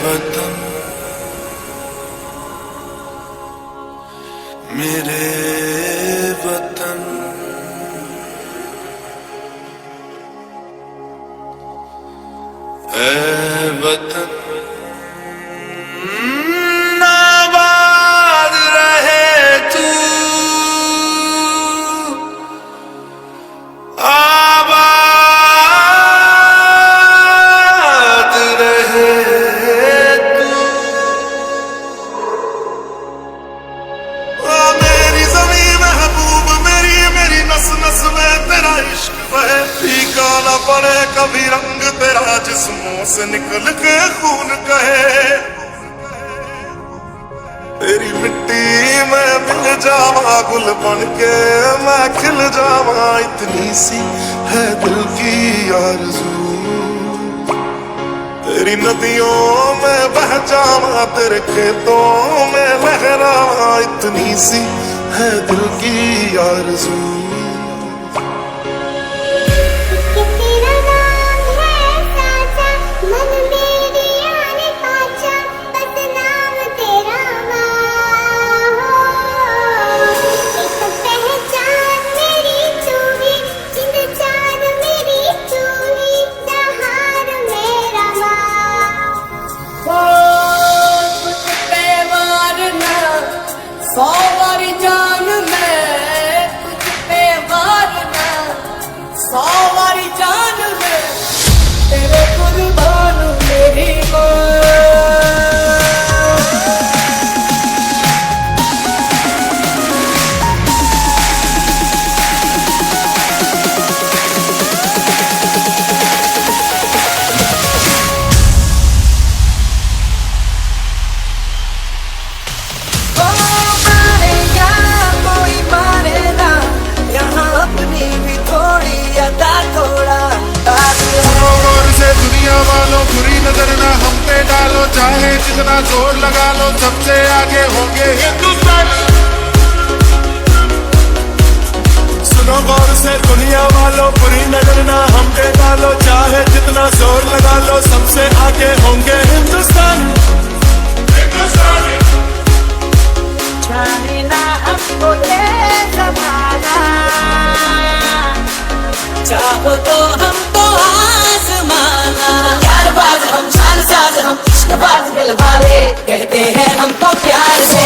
वतन मेरे वतन, ऐ वतन आबाद रहे तू, आबाद रहे तू। ओ मेरी ज़मीं महबूब मेरी, मेरी नस नस में तेरा इश्क बहे, फीका न पड़े कभी रंग तेरा जिस्मों से निकल के खून कहे। तेरी मिट्टी में मिल जावा गुल बन के मैं खिल जावा, इतनी सी है दिल की आरज़ू। तेरी नदियों में बह जावा तेरे खेतों में लहरावा, इतनी सी है दिल की आरज़ू। सौ बारी जान मैं तुझ पे मारना, सौ बारी जान मैं तेरे कुर्बान मेरी बुरी नजर ना हम पे डालो, चाहे जितना जोर लगा लो सबसे आगे होंगे हिंदुस्तान। सुनो गौर से दुनिया वालों, बुरी नजर ना हम पे डालो, चाहे जितना जोर लगा लो सबसे आगे होंगे हिंदुस्तान। जाने ना हमको ये ज़माना, चाहो तो हमको आज़माना। यारबाज़ हम शानसाज़ हम इश्क़बाज़ दिल वाले, कहते हैं हमको प्यार से।